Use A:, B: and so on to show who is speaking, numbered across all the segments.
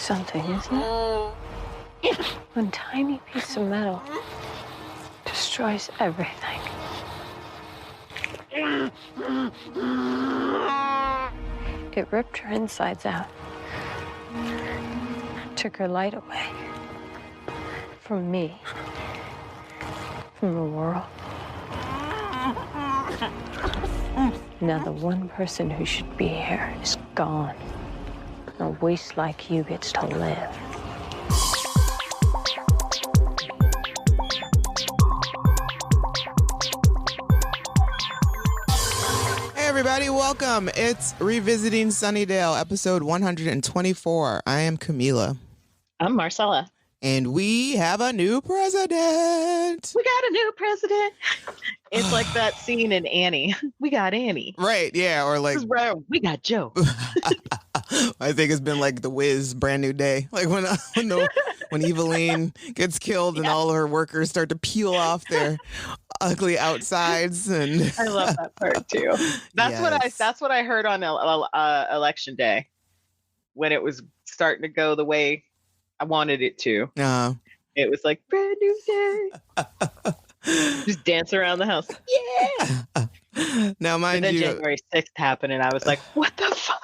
A: something, isn't it? One tiny piece of metal destroys everything. It ripped her insides out. Took her light away. From me. From the world. Now the one person who should be here is gone. A waste like you gets to live.
B: Hey everybody, welcome. It's Revisiting Sunnydale, episode 124. I am Camila.
C: I'm Marcella.
B: And we have a new president.
C: We got a new president. It's like that scene in Annie. We got Annie.
B: Right, yeah, or like...
C: This is where we got Joe.
B: I think it's been like the Wiz Brand New Day. Like when Eveline gets killed and all of her workers start to peel off their ugly outsides. And
C: I love that part too. That's what I heard on election day when it was starting to go the way I wanted it to. It was like brand new day. Just dance around the house. Yeah.
B: Now, mind
C: and then
B: you,
C: January 6th happened, and I was like, "What the fuck?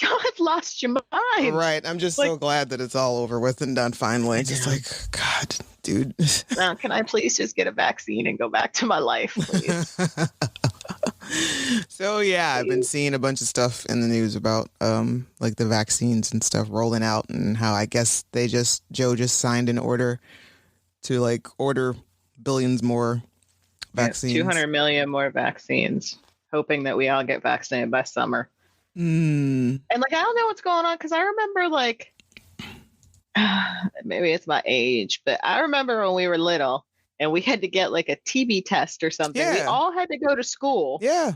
C: Y'all have lost your mind."
B: Right. I'm just so glad that it's all over with and done finally. Just like, God, dude.
C: Now, can I please just get a vaccine and go back to my life, please?
B: So yeah, I've been seeing a bunch of stuff in the news about like the vaccines and stuff rolling out, and how I guess Joe just signed an order to like order billions more vaccines.
C: 200 million more vaccines, hoping that we all get vaccinated by summer. And like, I don't know what's going on, because I remember like, maybe it's my age, but I remember when we were little and we had to get like a TB test or something. Yeah. We all had to go to school.
B: Yeah.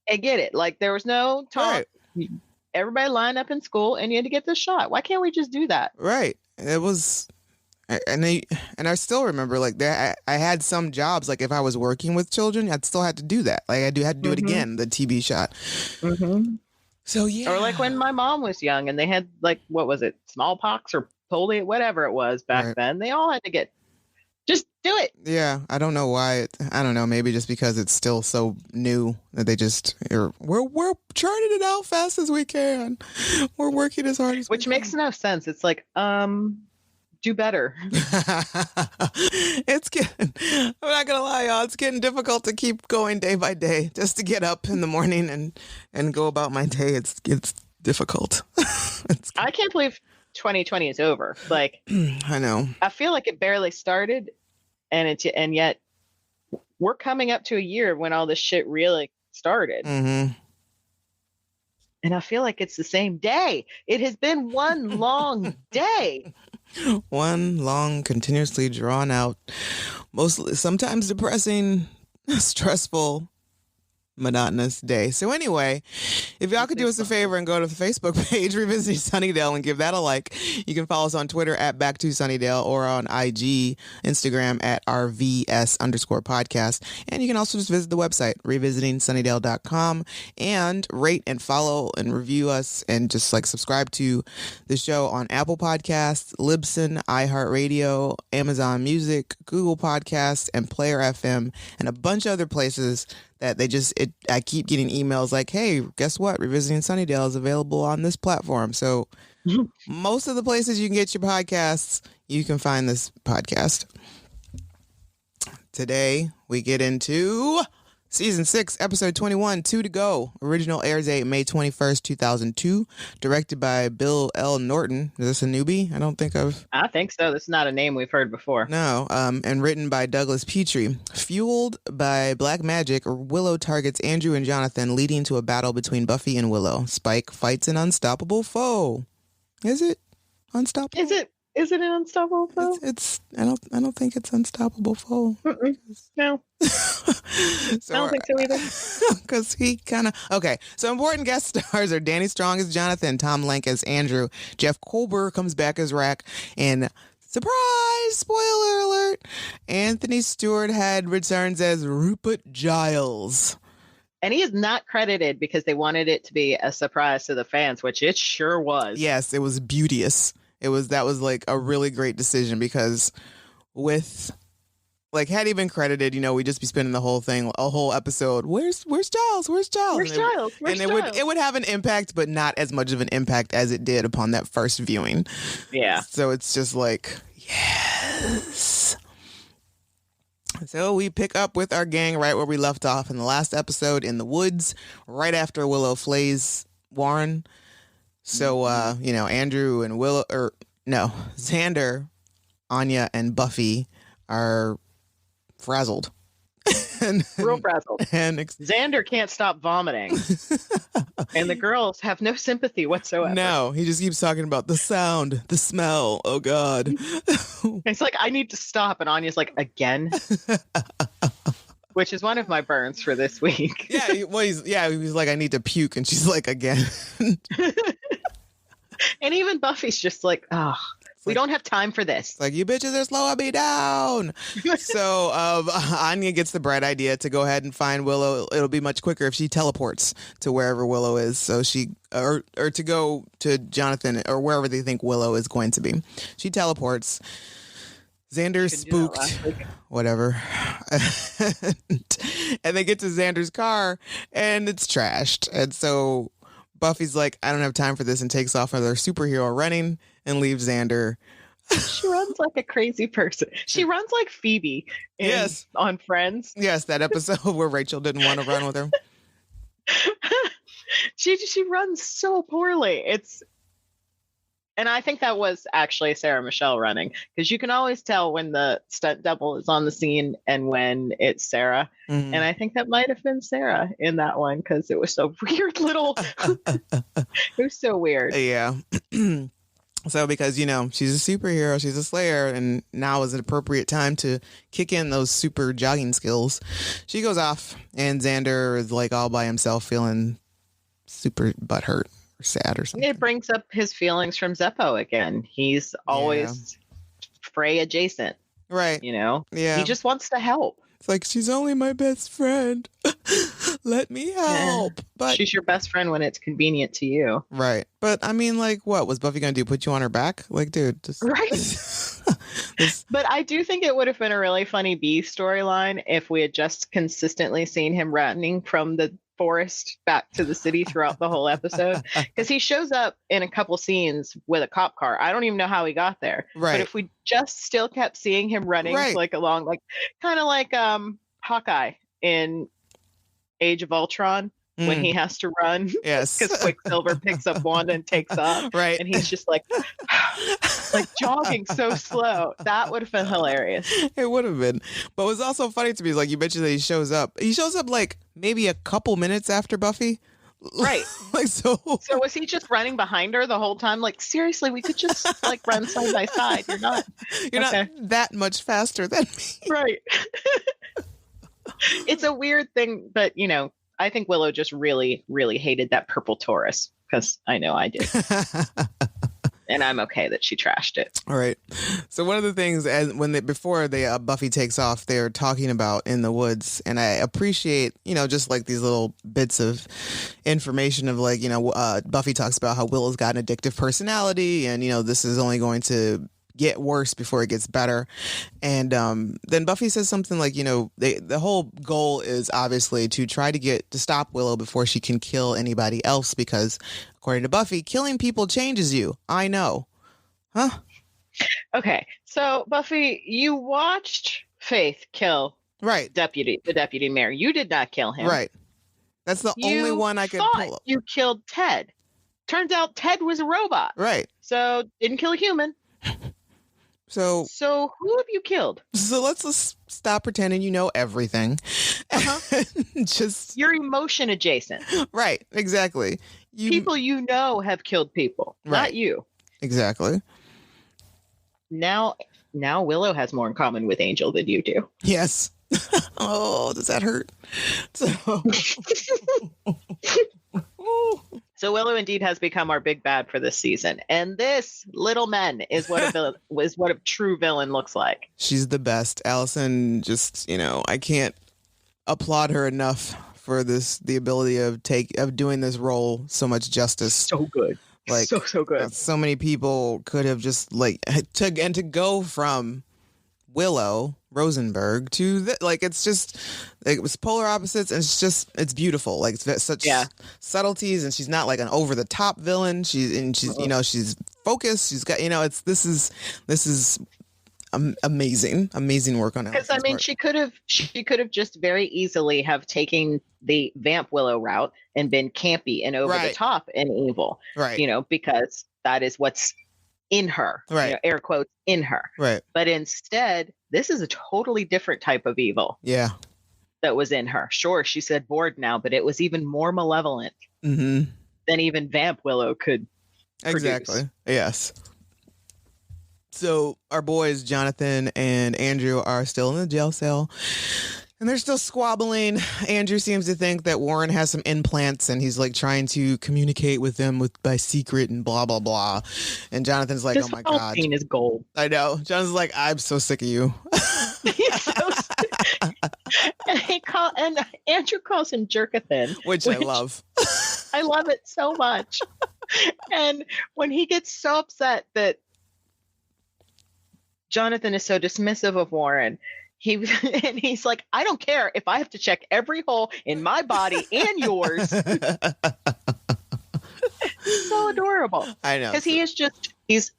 C: And get it. Like there was no talk. Right. Everybody lined up in school and you had to get the shot. Why can't we just do that?
B: Right. It was... And I still remember like I had some jobs, like if I was working with children, I'd still had to do that. Like I had to do it again, the TB shot. Mm-hmm. So yeah.
C: Or like when my mom was young and they had like, what was it? Smallpox or polio, whatever it was back then. They all had to just do it.
B: Yeah. I don't know why. I don't know. Maybe just because it's still so new that they just, we're charting it out fast as we can. We're working as hard as we can.
C: Which makes no sense. It's like, do better.
B: It's getting, I'm not gonna lie, y'all, it's getting difficult to keep going day by day. Just to get up in the morning and go about my day, it's difficult.
C: I can't believe 2020 is over. Like,
B: I know.
C: I feel like it barely started, and yet we're coming up to a year when all this shit really started. Mm-hmm. And I feel like it's the same day. It has been one long day.
B: One long, continuously drawn out, mostly sometimes depressing, stressful, monotonous day. So anyway, if y'all could do us a favor and go to the Facebook page, Revisiting Sunnydale, and give that a like. You can follow us on Twitter at Back2Sunnydale or on IG, Instagram at RVS_podcast. And you can also just visit the website, revisitingsunnydale.com, and rate and follow and review us and just like subscribe to the show on Apple Podcasts, Libsyn, iHeartRadio, Amazon Music, Google Podcasts, and Player FM, and a bunch of other places that I keep getting emails like, hey, guess what? Revisiting Sunnydale is available on this platform. So most of the places you can get your podcasts, you can find this podcast. Today, we get into Season 6, Episode 21, 2 to Go. Original airs date May 21st, 2002. Directed by Bill L. Norton. Is this a newbie?
C: I think so. This is not a name we've heard before.
B: No. And written by Douglas Petrie. Fueled by black magic, Willow targets Andrew and Jonathan, leading to a battle between Buffy and Willow. Spike fights an unstoppable foe. Is it unstoppable?
C: Is it an unstoppable foe?
B: I don't think it's unstoppable foe.
C: No.
B: So,
C: I don't think so either.
B: Because he kind of... Okay, so important guest stars are Danny Strong as Jonathan, Tom Lenk as Andrew, Jeff Kolber comes back as Rack, and surprise, spoiler alert, Anthony Stewart Head returns as Rupert Giles.
C: And he is not credited because they wanted it to be a surprise to the fans, which it sure was.
B: Yes, it was beauteous. That was like a really great decision because with like had he been credited, we'd just be spending a whole episode. Where's Giles? Where's Giles?
C: Where's Giles? Where's Giles?
B: It would have an impact, but not as much of an impact as it did upon that first viewing.
C: Yeah.
B: So it's just like, yes. So we pick up with our gang right where we left off in the last episode in the woods, right after Willow flays Warren. So, Andrew and Xander, Anya, and Buffy are frazzled.
C: Real frazzled.
B: And
C: Xander can't stop vomiting. And the girls have no sympathy whatsoever.
B: No, he just keeps talking about the sound, the smell. Oh, God.
C: It's like, I need to stop. And Anya's like, again? Which is one of my burns for this week.
B: Yeah, he's like, I need to puke. And she's like, again.
C: And even Buffy's just like, oh, we don't have time for this.
B: It's like, you bitches are slowing me down. So Anya gets the bright idea to go ahead and find Willow. It'll be much quicker if she teleports to wherever Willow is. So or to go to Jonathan or wherever they think Willow is going to be. She teleports. Xander's spooked, whatever. And they get to Xander's car and it's trashed. And so Buffy's like, I don't have time for this, and takes off with her superhero running and leaves Xander.
C: She runs like a crazy person. She runs like Phoebe on Friends.
B: Yes, that episode where Rachel didn't want to run with her.
C: She runs so poorly. And I think that was actually Sarah Michelle running, because you can always tell when the stunt double is on the scene and when it's Sarah. Mm-hmm. And I think that might have been Sarah in that one, because it was so weird little. It was so weird.
B: Yeah. So because, she's a superhero, she's a slayer, and now is an appropriate time to kick in those super jogging skills. She goes off, and Xander is like all by himself feeling super butthurt. Sad or something.
C: It brings up his feelings from Zeppo again. He's always Frey adjacent.
B: Right.
C: Yeah. He just wants to help.
B: It's like, she's only my best friend. Let me help. But
C: she's your best friend when it's convenient to you.
B: Right. But I mean, like, what was Buffy going to do? Put you on her back? Like, dude.
C: Right. But I do think it would have been a really funny B storyline if we had just consistently seen him running from the forest back to the city throughout the whole episode, because he shows up in a couple scenes with a cop car. I don't even know how he got there.
B: Right.
C: But if we just still kept seeing him running along, kind of like Hawkeye in Age of Ultron, when he has to run.
B: Yes.
C: Because Quicksilver picks up Wanda and takes off.
B: Right.
C: And he's just like jogging so slow. That would have been hilarious.
B: It would have been. But it was also funny to me, like you mentioned that he shows up. He shows up like maybe a couple minutes after Buffy.
C: Right.
B: So
C: was he just running behind her the whole time? Like, seriously, we could just run side by side. You're not
B: that much faster than me.
C: Right. It's a weird thing, but I think Willow just really, really hated that purple Taurus, because I know I did. And I'm okay that she trashed it.
B: All right. So one of the things before Buffy takes off, they're talking about in the woods, and I appreciate, just like these little bits of information of Buffy talks about how Willow's got an addictive personality, and this is only going to get worse before it gets better. And then Buffy says something like, the whole goal is obviously to try to stop Willow before she can kill anybody else, because according to Buffy, killing people changes you. I know. Huh? Okay.
C: So Buffy, you watched Faith kill the deputy mayor. You did not kill him.
B: Right. That's the only one I could pull up.
C: You killed Ted. Turns out Ted was a robot.
B: Right.
C: So didn't kill a human. So who have you killed?
B: So let's stop pretending you know everything. Uh-huh. Just
C: you're emotion adjacent.
B: Right, exactly.
C: People have killed people, not you.
B: Exactly.
C: Now Willow has more in common with Angel than you do.
B: Yes. Oh, does that hurt?
C: So Willow indeed has become our big bad for this season, and this little men is what a true villain looks like.
B: She's the best. Allison, just I can't applaud her enough for the ability of doing this role so much justice.
C: So good. Like so good.
B: So many people could have just to go from Willow Rosenberg to it's just it was polar opposites, and it's beautiful. Like it's such subtleties, and she's not like an over the top villain. She's she's focused. She's got this is amazing work on it.
C: Because I mean, she could have just very easily have taken the Vamp Willow route and been campy and over the top and evil,
B: right?
C: Because that is what's in her,
B: right?
C: Air quotes, in her,
B: right?
C: But instead, this is a totally different type of evil.
B: Yeah,
C: that was in her. Sure, she said bored now, but it was even more malevolent than even Vamp Willow could produce.
B: Exactly. Yes. So our boys Jonathan and Andrew are still in the jail cell. And they're still squabbling. Andrew seems to think that Warren has some implants and he's like trying to communicate with them by secret and blah, blah, blah. And Jonathan's like,
C: this
B: oh my God.
C: This is gold.
B: I know. Jonathan's like, I'm so sick of you.
C: He's so sick. And Andrew calls him Jerkathan.
B: Which I love.
C: I love it so much. And when he gets so upset that Jonathan is so dismissive of Warren, he's like, I don't care if I have to check every hole in my body and yours. So adorable.
B: I know.
C: Because he's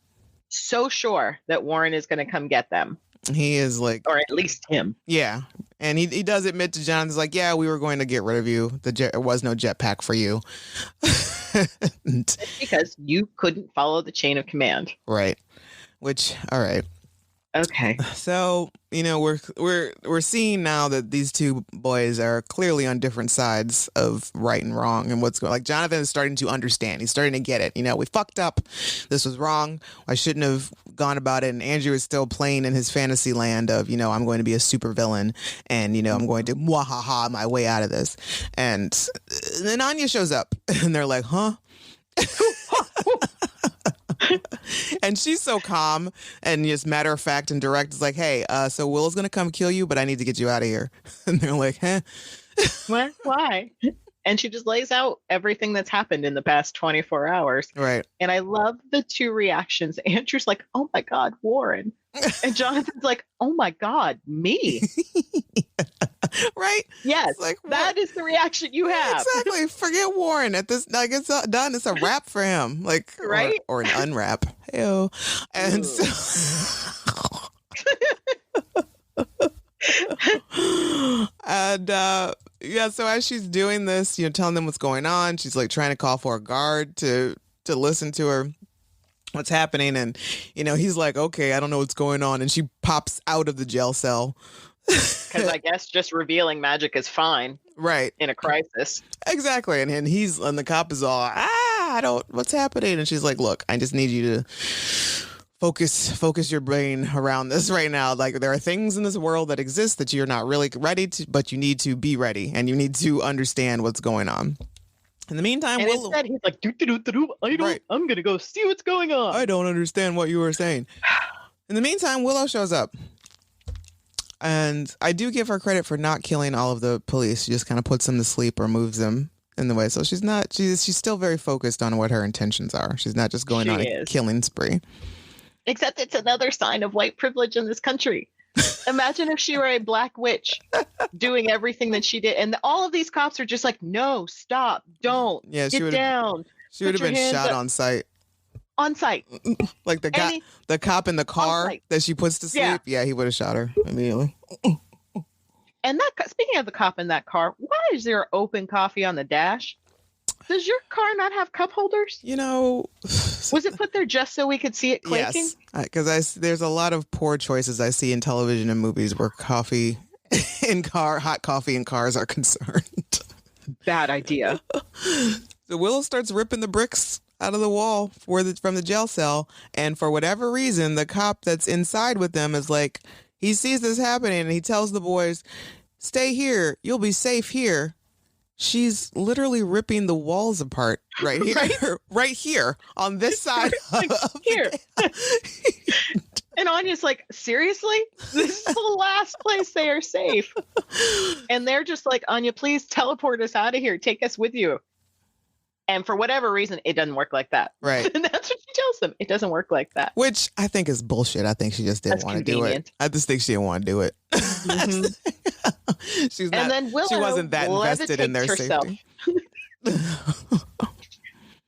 C: so sure that Warren is going to come get them.
B: He is like,
C: or at least him.
B: Yeah. And he does admit to Jonathan's like, yeah, we were going to get rid of you. There was no jetpack for you.
C: It's because you couldn't follow the chain of command.
B: Right. Which, all right.
C: Okay.
B: So, we're seeing now that these two boys are clearly on different sides of right and wrong and what's going on. Like Jonathan is starting to understand. He's starting to get it. We fucked up. This was wrong. I shouldn't have gone about it. And Andrew is still playing in his fantasy land of, I'm going to be a super villain and, I'm going to mwahaha my way out of this. And then Anya shows up and they're like, huh? And she's so calm and just matter of fact and direct. It's like, hey, so Willow's gonna come kill you, but I need to get you out of here. And they're like, huh?
C: What? Why? And she just lays out everything that's happened in the past 24 hours.
B: Right.
C: And I love the two reactions. Andrew's like, oh my God, Warren. And Jonathan's like, oh my God, me.
B: Right?
C: Yes.
B: Like,
C: that is the reaction you have.
B: Exactly. Forget Warren at this. Like, it's done. It's a wrap for him. Like,
C: right?
B: Or an unwrap. Ew. And so. And so as she's doing this, telling them what's going on, she's like trying to call for a guard to listen to her. What's happening, and he's like, okay, I don't know what's going on, and she pops out of the jail cell
C: because I guess just revealing magic is fine,
B: right,
C: in a crisis.
B: Exactly. And the cop is all, what's happening, and she's like, look, I just need you to focus your brain around this right now. Like, there are things in this world that exist that you're not really ready to, but you need to be ready and you need to understand what's going on. In the meantime,
C: and
B: Willow,
C: instead he's like, I'm gonna go see what's going on.
B: I don't understand what you were saying. In the meantime, Willow shows up, and I do give her credit for not killing all of the police. She just kind of puts them to sleep or moves them in the way. So she's still very focused on what her intentions are. She's not just going on a killing spree.
C: Except it's another sign of white privilege in this country. Imagine if she were a black witch doing everything that she did. And all of these cops are just like, no, stop, don't, get down.
B: She would have been shot on sight.
C: On sight.
B: Like the cop in the car that she puts to sleep. Yeah, he would have shot her immediately.
C: And speaking of the cop in that car, why is there open coffee on the dash? Does your car not have cup holders? Was it put there just so we could see it clicking?
B: Yes, because there's a lot of poor choices I see in television and movies where hot coffee in cars are concerned.
C: Bad idea.
B: So Willow starts ripping the bricks out of the wall from the jail cell, and for whatever reason, the cop that's inside with them is like, he sees this happening and he tells the boys, "Stay here. You'll be safe here." She's literally ripping the walls apart right here, right here on this side.
C: Here. And Anya's like, seriously? This is the last place they are safe. And they're just like, Anya, please teleport us out of here. Take us with you. And for whatever reason, it doesn't work like that.
B: Right.
C: And that's what she tells them. It doesn't work like that.
B: Which I think is bullshit. I think she just didn't want to do it. I just think she didn't want to do it. Mm-hmm. She's not, and then Willow she wasn't that invested in their herself. Safety.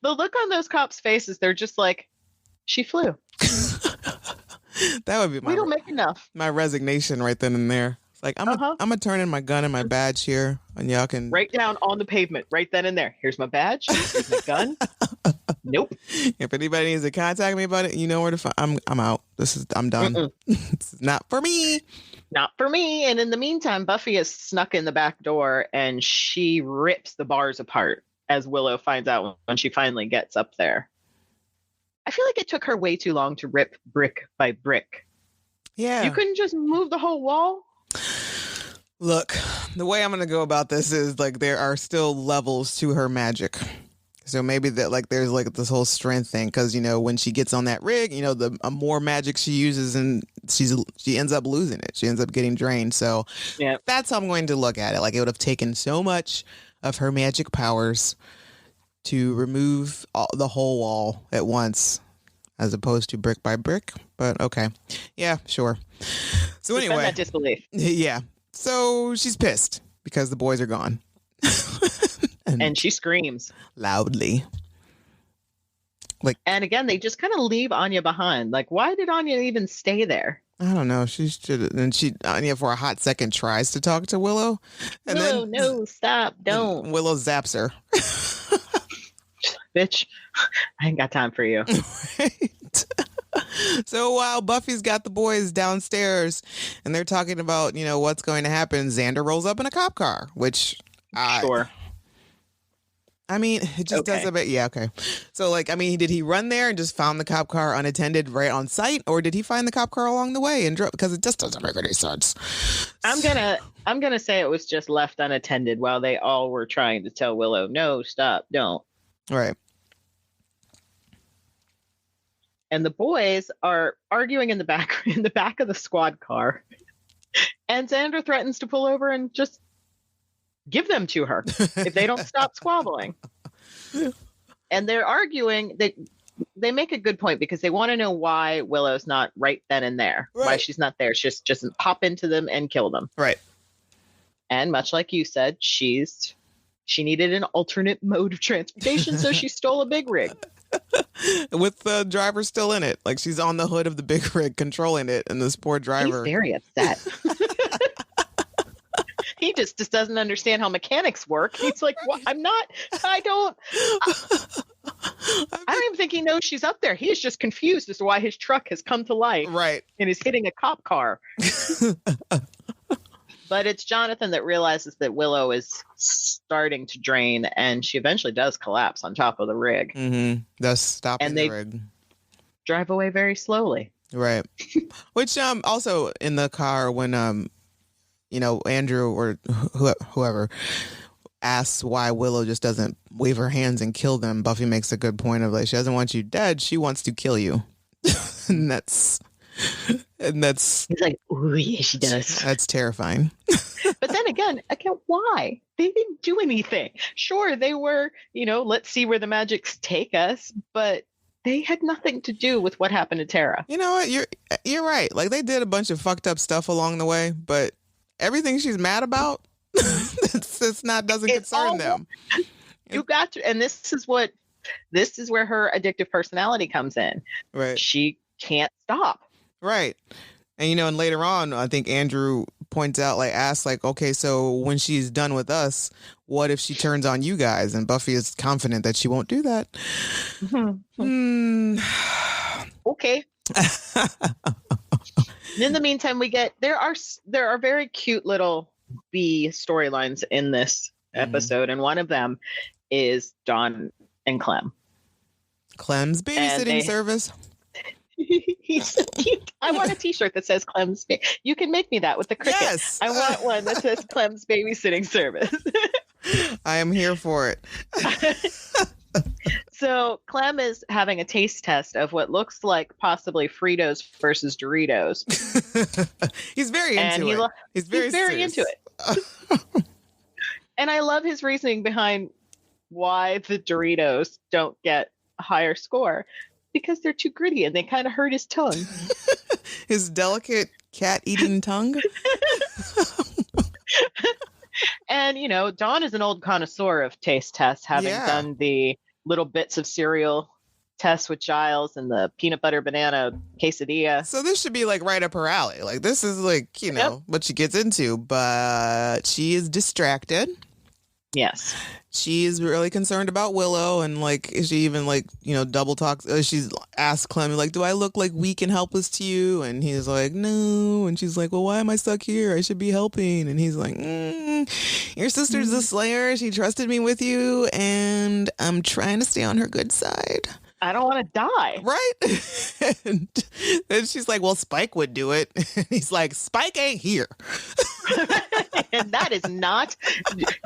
C: The look on those cops' faces, they're just like, she flew.
B: That would be
C: we don't make enough.
B: My resignation right then and there. It's like, I'm gonna turn in my gun and my badge here, and y'all can
C: right down on the pavement, right then and there. Here's my badge. Here's my gun. Nope.
B: If anybody needs to contact me about it, you know where to find. I'm out. I'm done. This is not for me.
C: Not for me. And in the meantime, Buffy has snuck in the back door and she rips the bars apart, as Willow finds out when she finally gets up there. I feel like it took her way too long to rip brick by brick.
B: Yeah.
C: You couldn't just move the whole wall?
B: Look, the way I'm going to go about this is like there are still levels to her magic. So maybe that like there's like this whole strength thing because, you know, when she gets on that rig, you know, the more magic she uses and she ends up losing it. She ends up getting drained. So yeah, that's how I'm going to look at it. Like it would have taken so much of her magic powers to remove the whole wall at once as opposed to brick by brick. But okay. Yeah, sure. So anyway.
C: That disbelief.
B: Yeah. So she's pissed because the boys are gone.
C: And she screams
B: loudly. Like,
C: and again, they just kind of leave Anya behind. Like, why did Anya even stay there?
B: I don't know. She should. And Anya, for a hot second, tries to talk to Willow. And
C: Willow, no, stop, don't.
B: Willow zaps her.
C: Bitch, I ain't got time for you.
B: Right. So while Buffy's got the boys downstairs and they're talking about, you know, what's going to happen, Xander rolls up in a cop car, which
C: sure.
B: I mean, it just does a bit. Yeah, okay. So, like, I mean, did he run there and just found the cop car unattended right on site, or did he find the cop car along the way and drove? Because it just doesn't make any sense.
C: I'm gonna say it was just left unattended while they all were trying to tell Willow, no, stop, don't.
B: Right.
C: And the boys are arguing in the back of the squad car, and Xander threatens to pull over and just give them to her if they don't stop squabbling. And they're arguing. They make a good point because they want to know why Willow's not right then and there. Right. Why she's not there. She just pop into them and kill them.
B: Right.
C: And much like you said, she needed an alternate mode of transportation, so she stole a big rig.
B: With the driver still in it. Like she's on the hood of the big rig controlling it, and this poor driver.
C: He's very upset. He just doesn't understand how mechanics work. He's like, well, I don't even think he knows she's up there. He is just confused as to why his truck has come to life.
B: Right.
C: And is hitting a cop car. But it's Jonathan that realizes that Willow is starting to drain, and she eventually does collapse on top of the rig.
B: Mm-hmm. Thus stopping the rig.
C: Drive away very slowly.
B: Right. Which also in the car when you know, Andrew or whoever asks why Willow just doesn't wave her hands and kill them, Buffy makes a good point of like, she doesn't want you dead, she wants to kill you. and that's
C: he's like, oh yeah, she does.
B: That's terrifying.
C: But then again, why? They didn't do anything. Sure, they were, you know, let's see where the magics take us, but they had nothing to do with what happened to Tara.
B: You know what? You're right. Like they did a bunch of fucked up stuff along the way, but everything she's mad about, doesn't concern them.
C: You got to, and this is where her addictive personality comes in.
B: Right.
C: She can't stop.
B: Right. And, you know, and later on, I think Andrew points out, asks, okay, so when she's done with us, what if she turns on you guys? And Buffy is confident that she won't do that.
C: Okay. In the meantime, there are very cute little B storylines in this episode, and one of them is Dawn and Clem.
B: Clem's babysitting service.
C: He's so cute. I want a t-shirt that says Clem's. You can make me that with the cricket.
B: Yes.
C: I want one that says Clem's babysitting service.
B: I am here for it.
C: So Clem is having a taste test of what looks like possibly Fritos versus Doritos.
B: He's very into it. He's very
C: into it. And I love his reasoning behind why the Doritos don't get a higher score. Because they're too gritty and they kind of hurt his tongue.
B: His delicate cat-eating tongue.
C: And, you know, Dawn is an old connoisseur of taste tests, having done the little bits of cereal tests with Giles and the peanut butter banana quesadilla.
B: So this should be like right up her alley. Like this is like, you know, what she gets into, but she is distracted.
C: Yes.
B: She's really concerned about Willow, and like she even like, you know, double talks. She's asked Clem like, do I look like weak and helpless to you? And he's like, no. And she's like, well, why am I stuck here? I should be helping. And he's like, your sister's a slayer. She trusted me with you, and I'm trying to stay on her good side.
C: I don't want to die.
B: Right? And then she's like, well, Spike would do it. And he's like, Spike ain't here.
C: And that is not,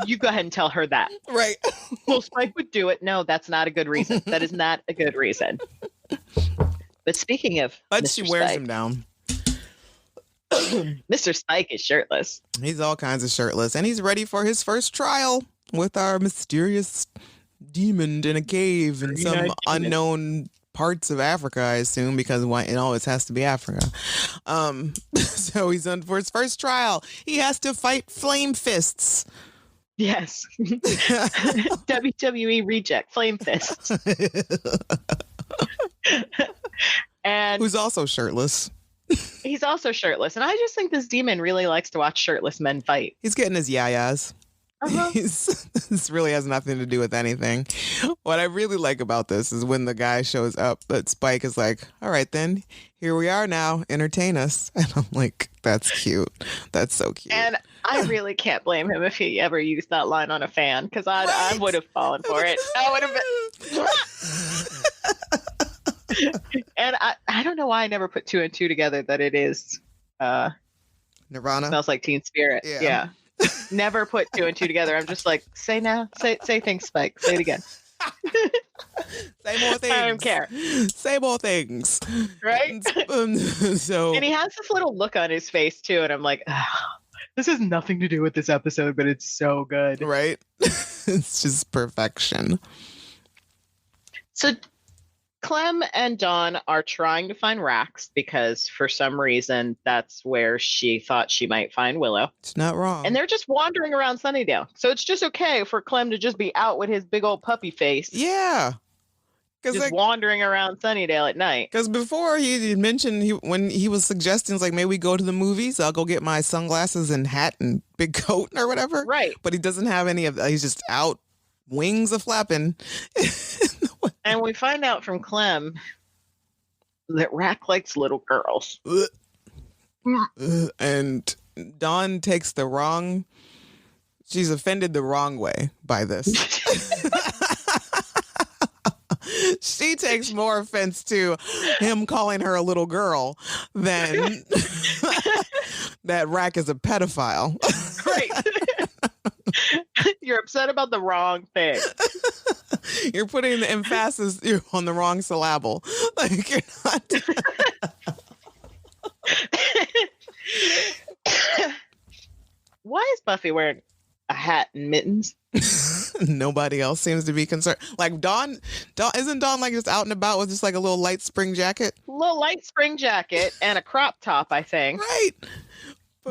C: you go ahead and tell her that.
B: Right.
C: Well, Spike would do it. No, that's not a good reason. That is not a good reason. But speaking of
B: but
C: Mr.
B: she wears
C: Spike,
B: him down.
C: Mr. Spike is shirtless.
B: He's all kinds of shirtless. And he's ready for his first trial with our mysterious demon in a cave in some unknown parts of Africa, I assume, because it always has to be Africa. So he's on for his first trial. He has to fight flame fists.
C: Yes. WWE reject flame fists. And
B: who's also shirtless.
C: He's also shirtless. And I just think this demon really likes to watch shirtless men fight.
B: He's getting his yayas. This really has nothing to do with anything. What I really like about this is when the guy shows up, but Spike is like, all right, then here we are now. Entertain us. And I'm like, that's cute. That's so cute.
C: And I really can't blame him if he ever used that line on a fan, because I would have fallen for it. I would have been. And I don't know why I never put two and two together that it is
B: Nirvana.
C: Smells Like Teen Spirit. Yeah. Never put two and two together. I'm just like, say things, Spike. Say it again.
B: Say more things.
C: I don't care.
B: Say more things.
C: Right?
B: So,
C: and he has this little look on his face too, and I'm like, this has nothing to do with this episode, but it's so good.
B: Right? It's just perfection.
C: So Clem and Dawn are trying to find Rax because for some reason that's where she thought she might find Willow.
B: It's not wrong.
C: And they're just wandering around Sunnydale. So it's just okay for Clem to just be out with his big old puppy face.
B: Yeah.
C: Just wandering around Sunnydale at night.
B: Because before he mentioned when he was suggesting, like, maybe we go to the movies, I'll go get my sunglasses and hat and big coat or whatever.
C: Right.
B: But he doesn't have any of that. He's just out, wings are flapping.
C: And we find out from Clem that Rack likes little girls.
B: And Dawn takes she's offended the wrong way by this. She takes more offense to him calling her a little girl than that Rack is a pedophile.
C: Right. You're upset about the wrong thing.
B: You're putting the emphasis on the wrong syllable. Like, you're not.
C: Why is Buffy wearing a hat and mittens?
B: Nobody else seems to be concerned. Like Dawn isn't Dawn like just out and about with just like a little light spring jacket?
C: A little light spring jacket and a crop top, I think.
B: Right.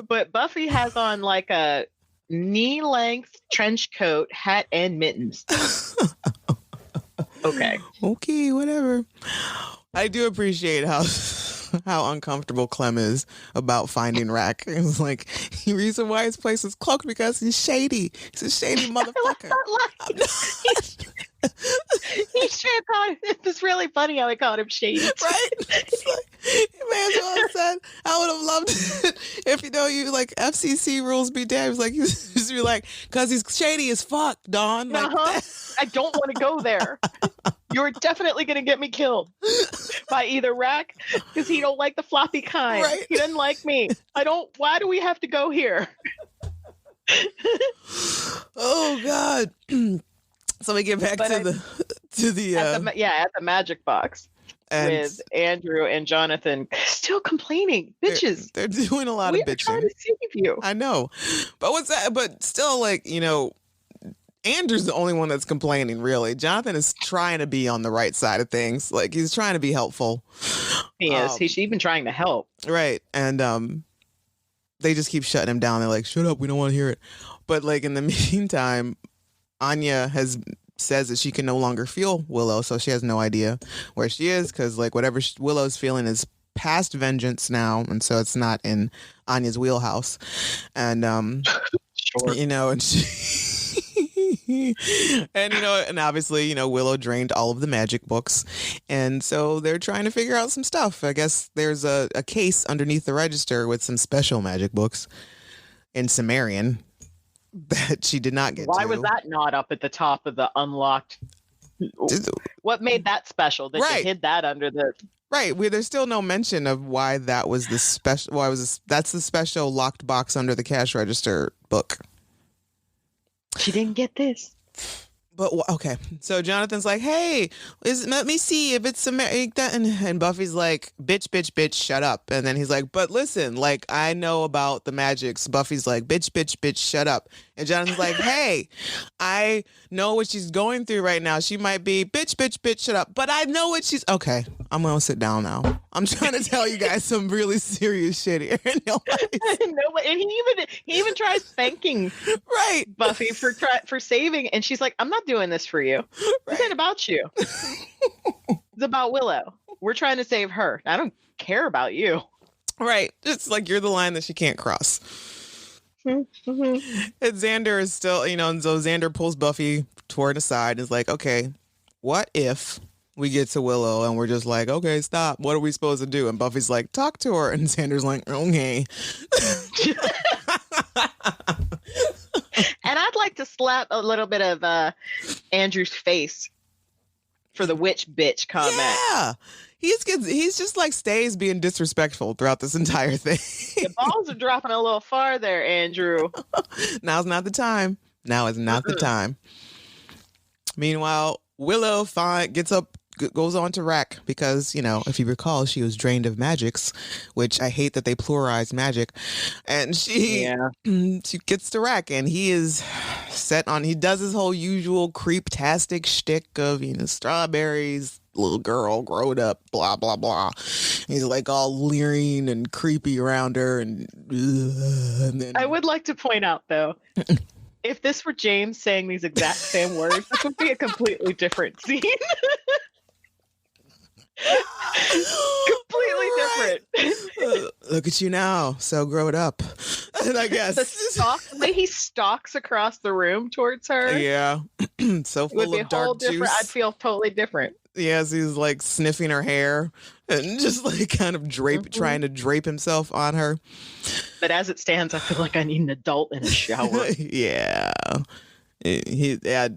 C: But Buffy has on like a knee-length trench coat, hat, and mittens. Okay,
B: whatever. I do appreciate how uncomfortable Clem is about finding Rack. It's like, the reason why his place is cloaked because he's shady. He's a shady motherfucker.
C: He's straight called. It's really funny how he called him shady.
B: Right? It's like, you may as well have said, I would have loved it if you like FCC rules be damned. It's like, you just be like, because he's shady as fuck, Dawn. Like,
C: I don't want to go there. You're definitely going to get me killed by either Rack, because he don't like the floppy kind.
B: Right.
C: He doesn't like me. Why do we have to go here?
B: Oh, God. So we get back at the
C: magic box with Andrew and Jonathan still complaining. Bitches.
B: They're doing a lot of bitching. We're
C: trying to save you.
B: I know. But what's that? But still, like, you know, Andrew's the only one that's complaining, really. Jonathan is trying to be on the right side of things. Like, he's trying to be helpful.
C: He is. He's even trying to help.
B: Right. And they just keep shutting him down. They're like, shut up. We don't want to hear it. But, like, in the meantime, Anya says that she can no longer feel Willow, so she has no idea where she is because, like, whatever Willow's feeling is past vengeance now, and so it's not in Anya's wheelhouse. And,
C: sure.
B: You know, and she... and, you know, and obviously, you know, Willow drained all of the magic books. And so they're trying to figure out some stuff. I guess there's a case underneath the register with some special magic books in Sumerian that she did not get
C: Why
B: to.
C: was that not up at the top of the unlocked? What made that special that you hid that under the...
B: Right. There's still no mention of why that was the special... That's the special locked box under the cash register book.
C: She didn't get this.
B: But okay, so Jonathan's like, "Hey, let me see if it's American." And Buffy's like, "Bitch, shut up." And then he's like, "But listen, like, I know about the magics." Buffy's like, "Bitch, shut up." And Jonathan's like, "Hey, I know what she's going through right now. She might be bitch, shut up. But I know what she's okay. I'm gonna sit down now. I'm trying to tell you guys some really serious shit here."
C: No, and he even tries thanking Buffy for saving, and she's like, "I'm not doing this for you. It's not about you. It's about Willow. We're trying to save her. I don't care about you."
B: Right. It's like you're the line that she can't cross.
C: Mm-hmm.
B: And Xander is still, you know, and so Xander pulls Buffy toward the side and is like, "Okay, what if we get to Willow and we're just like, okay, stop. What are we supposed to do?" And Buffy's like, "Talk to her." And Xander's like, "Okay."
C: And I'd like to slap a little bit of Andrew's face for the witch bitch comment.
B: Yeah. He's just like stays being disrespectful throughout this entire thing.
C: The balls are dropping a little farther, Andrew.
B: Now's not the time. Now is not the time. Meanwhile, Willow goes on to Rack because, you know, if you recall, she was drained of magics, which I hate that they pluralize magic. And she gets to Rack, and he is set on, he does his whole usual creep-tastic shtick of, you know, strawberries, little girl, growed up, blah, blah, blah. He's like all leering and creepy around her. And then...
C: I would like to point out, though, if this were James saying these exact same words, this would be a completely different scene. Completely different.
B: Look at you now, so growed up. And I guess
C: the way he stalks across the room towards her.
B: Yeah. So full of dark juice.
C: I'd feel totally different.
B: Yes, he's like sniffing her hair and just like kind of trying to drape himself on her.
C: But as it stands, I feel like I need an adult in a shower.
B: Yeah.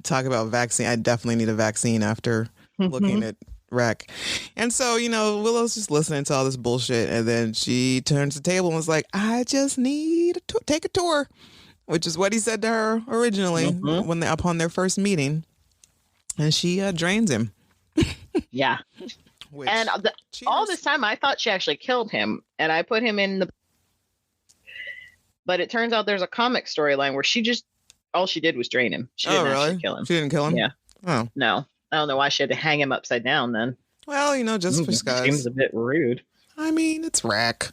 B: Talk about vaccine. I definitely need a vaccine after looking at Wreck. And so, you know, Willow's just listening to all this bullshit, and then she turns the table and was like, "I just need to take a tour," which is what he said to her originally upon their first meeting. And she drains him.
C: Yeah. And all this time I thought she actually killed him, and I put him in the... But it turns out there's a comic storyline where all she did was drain him. She didn't actually kill him.
B: She didn't kill him?
C: Yeah.
B: Oh.
C: No. I don't know why she had to hang him upside down then.
B: Well, you know, just for disguise.
C: Seems a bit rude.
B: I mean, it's Rack.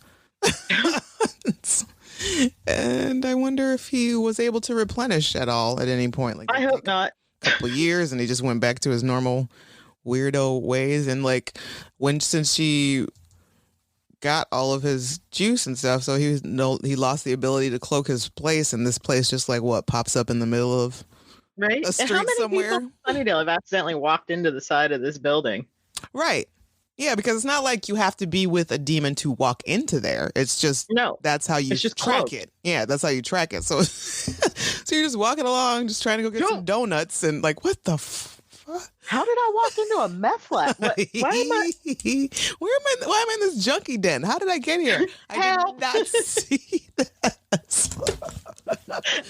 B: And I wonder if he was able to replenish at all at any point. Like,
C: I hope not.
B: A couple of years, and he just went back to his normal weirdo ways. And like, since she got all of his juice and stuff, so he lost the ability to cloak his place, and this place just like pops up in the middle of a street
C: and how many
B: somewhere.
C: People in Sunnydale have accidentally walked into the side of this building?
B: Right. Yeah, because it's not like you have to be with a demon to walk into there. It's just that's how you track it. Yeah, that's how you track it. So, so you're just walking along, just trying to go get some donuts, and like, what the fuck?
C: How did I walk into a meth lab? Why am I
B: in this junkie den? How did I get here?
C: Help.
B: I did not see that.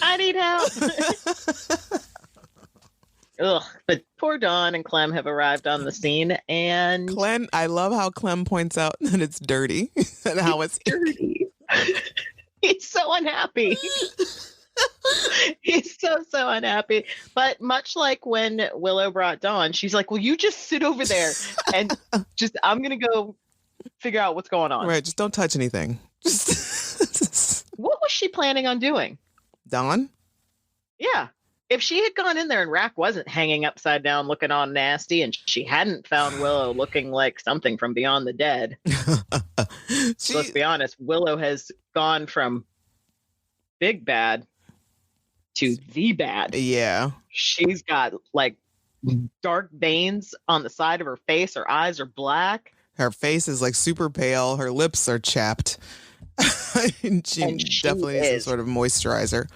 C: I need help. Ugh, but poor Dawn and Clem have arrived on the scene, and
B: Clem, I love how Clem points out that it's dirty and how it's
C: dirty. He's so unhappy. He's so unhappy. But much like when Willow brought Dawn, she's like, well, you just sit over there and I'm going to go figure out what's going on.
B: Right. Just don't touch anything.
C: What was she planning on doing?
B: Dawn?
C: Yeah. If she had gone in there and Rack wasn't hanging upside down looking all nasty and she hadn't found Willow looking like something from beyond the dead. Let's be honest, Willow has gone from big bad to the bad.
B: Yeah.
C: She's got like dark veins on the side of her face. Her eyes are black.
B: Her face is like super pale. Her lips are chapped. and she definitely needs some sort of moisturizer.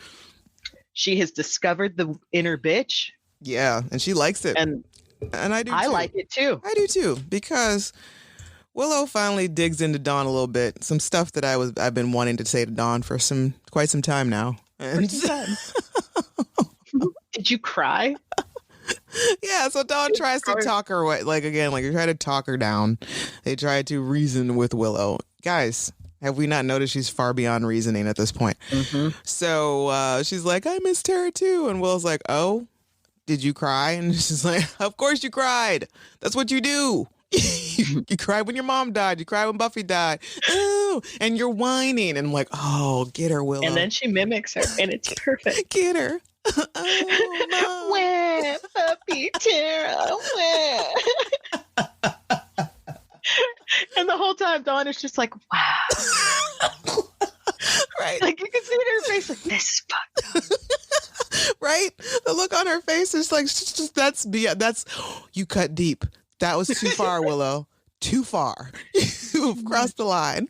C: She has discovered the inner bitch.
B: Yeah, and she likes it. And I do too.
C: I like it too.
B: I do too, because Willow finally digs into Dawn a little bit. Some stuff that I've been wanting to say to Dawn for quite some time now. And
C: did you cry?
B: Yeah, so Dawn tries to talk her way, you try to talk her down. They try to reason with Willow. Guys, have we not noticed she's far beyond reasoning at this point?
C: Mm-hmm.
B: So she's like, I miss Tara too. And Willow's like, oh, did you cry? And she's like, of course you cried. That's what you do. You cried when your mom died. You cried when Buffy died. Oh, and you're whining. And I'm like, oh, get her, Willow.
C: And then she mimics her, and it's perfect.
B: Get her. Oh, no.
C: Where, Buffy, Tara, where? And the whole time, Dawn is just like, wow.
B: Right.
C: Like, you can see it in her face, like, this is fucked up.
B: Right? The look on her face is like, that's, you cut deep. That was too far, Willow. Too far. You've crossed the line.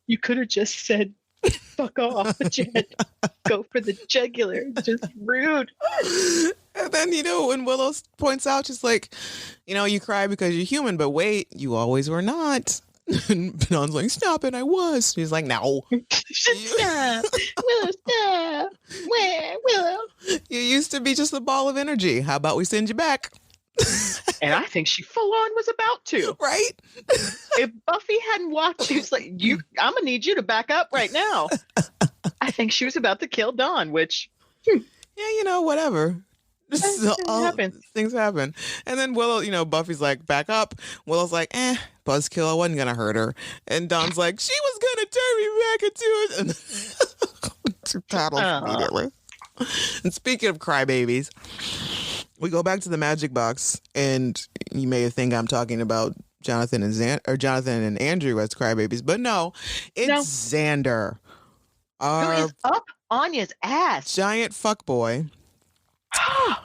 C: You could have just said, fuck off, but you had to go for the jugular. Just rude.
B: And then, when Willow points out, she's like, you cry because you're human, but wait, you always were not. And Dawn's like, stop it, I was. She's like, no.
C: Stop. Willow, stop. Where, Willow?
B: You used to be just a ball of energy. How about we send you back?
C: And I think she full on was about to.
B: Right?
C: If Buffy hadn't watched, she was like, I'm gonna need you to back up right now. I think she was about to kill Dawn, which
B: yeah, whatever. Things happen. And then Willow, Buffy's like, back up. Willow's like, buzzkill, I wasn't gonna hurt her. And Dawn's like, she was gonna turn me back into it. And paddles immediately. And speaking of crybabies, we go back to the magic box, and you may think I'm talking about Jonathan and Andrew as crybabies, but no, it's Xander.
C: Who is up Anya's ass?
B: Giant fuckboy.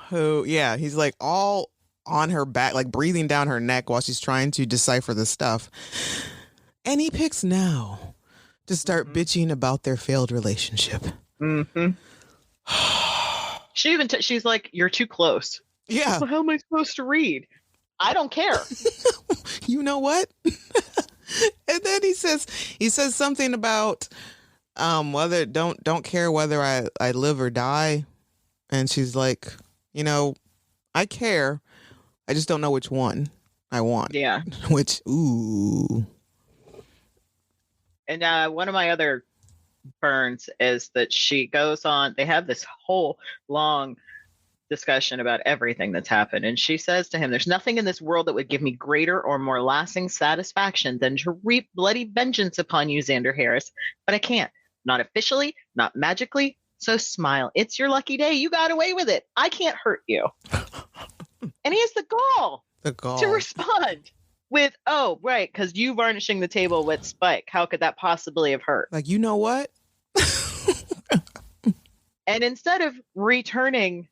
B: Who, yeah, he's like all on her back, like breathing down her neck while she's trying to decipher the stuff. And he picks now to start bitching about their failed relationship.
C: Mm-hmm. She's like, you're too close.
B: Yeah.
C: Well, how am I supposed to read? I don't care.
B: You know what? And then he says something about whether don't care whether I live or die. And she's like, I care. I just don't know which one I want.
C: Yeah.
B: Which, ooh.
C: And one of my other burns is that she goes on, they have this whole long discussion about everything that's happened, and she says to him, there's nothing in this world that would give me greater or more lasting satisfaction than to reap bloody vengeance upon you, Xander Harris, but I can't, not officially, not magically, so smile. It's your lucky day. You got away with it. I can't hurt you. And he has the gall to respond with, oh, right, because you varnishing the table with Spike, how could that possibly have hurt?
B: Like, you know what?
C: And instead of returning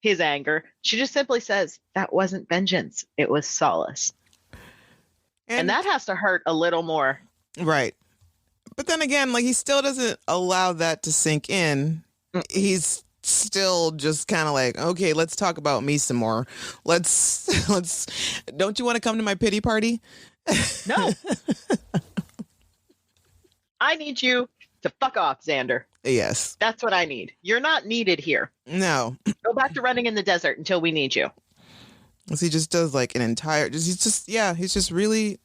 C: his anger, she just simply says, that wasn't vengeance, it was solace. And that has to hurt a little more.
B: Right. But then again, like, he still doesn't allow that to sink in. He's still just kind of like, okay, let's talk about me some more. Let's don't you want to come to my pity party?
C: No. I need you to fuck off, Xander.
B: Yes.
C: That's what I need. You're not needed here.
B: No.
C: Go back to running in the desert until we need you.
B: He just does like an entire, he's just really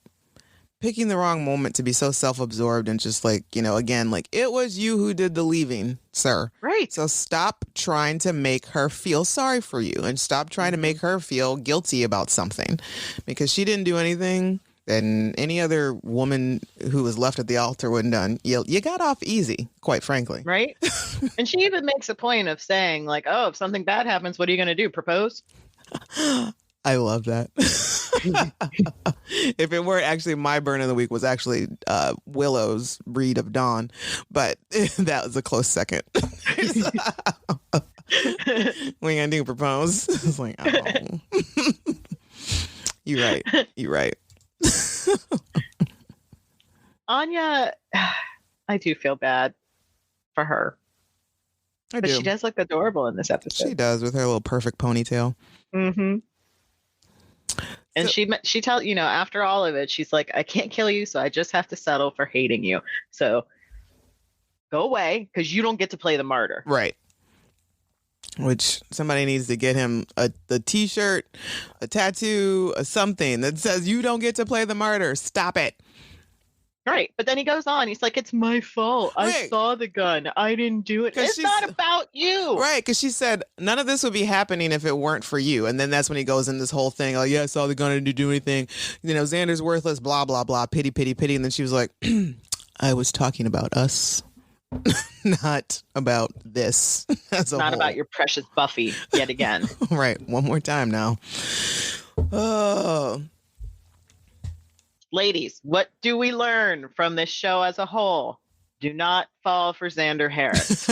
B: picking the wrong moment to be so self-absorbed and just like, again, like, it was you who did the leaving, sir.
C: Right.
B: So stop trying to make her feel sorry for you and stop trying to make her feel guilty about something, because she didn't do anything that any other woman who was left at the altar wouldn't done. You got off easy, quite frankly.
C: Right. And she even makes a point of saying like, oh, if something bad happens, what are you going to do? Propose?
B: I love that. If it weren't actually my burn of the week was actually Willow's read of Dawn, but that was a close second. We ain't gonna do propose. It's like, oh. You're right.
C: Anya, I do feel bad for her. But she does look adorable in this episode.
B: She does, with her little perfect ponytail.
C: Mm-hmm. And so, she tells, after all of it, she's like, I can't kill you, so I just have to settle for hating you. So go away, because you don't get to play the martyr.
B: Right. Which somebody needs to get him the T-shirt, a tattoo, something that says you don't get to play the martyr. Stop it.
C: Right. But then he goes on. He's like, it's my fault. Right. I saw the gun. I didn't do it. It's not about you.
B: Right. Because she said none of this would be happening if it weren't for you. And then that's when he goes in this whole thing. Oh, yeah, I saw the gun. I didn't do anything. Xander's worthless, blah, blah, blah. Pity, pity, pity. And then she was like, I was talking about us. Not about this. As
C: not about your precious Buffy yet again.
B: Right. One more time now. Oh.
C: Ladies, what do we learn from this show as a whole? Do not fall for Xander Harris.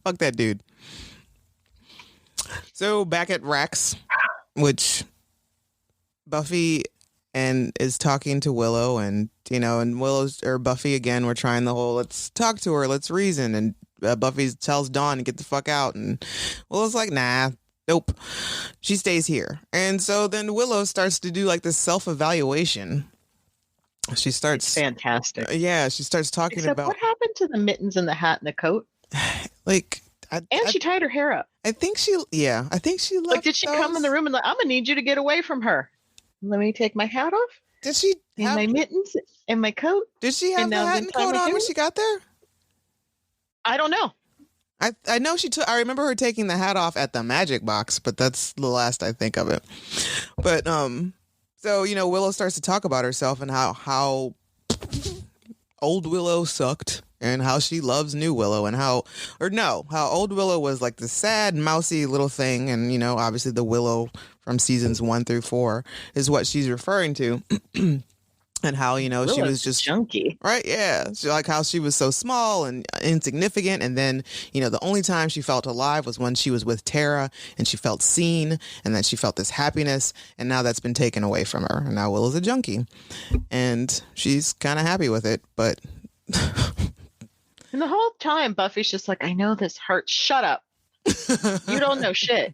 B: Fuck that dude. So back at Rex, which Buffy is talking to Willow, and and Buffy again, we're trying the whole let's talk to her, let's reason, and Buffy tells Dawn to get the fuck out, and Willow's like, nah, nope, she stays here. And so then Willow starts to do like this self-evaluation. She starts,
C: it's fantastic.
B: Yeah, she starts talking about
C: what happened to the mittens and the hat and the coat.
B: Like,
C: she tied her hair up.
B: I think she left.
C: Like, did she come in the room and like, I'm gonna need you to get away from her? Let me take my hat off.
B: Did she
C: have my mittens and my coat?
B: Did she have the hat and coat on when she got there? I
C: don't know.
B: I know she took. I remember her taking the hat off at the magic box, but that's the last I think of it. But so Willow starts to talk about herself and how old Willow sucked and how she loves new Willow, and how old Willow was like the sad, mousy little thing, and obviously the Willow from seasons 1 through 4 is what she's referring to. And how, Willow's she was just
C: junky.
B: Right. Yeah. So like how she was so small and insignificant. And then, the only time she felt alive was when she was with Tara and she felt seen, and then she felt this happiness. And now that's been taken away from her. And now Willow's a junkie, and she's kind of happy with it. But
C: and the whole time Buffy's just like, I know this hurts. Shut up. You don't know shit.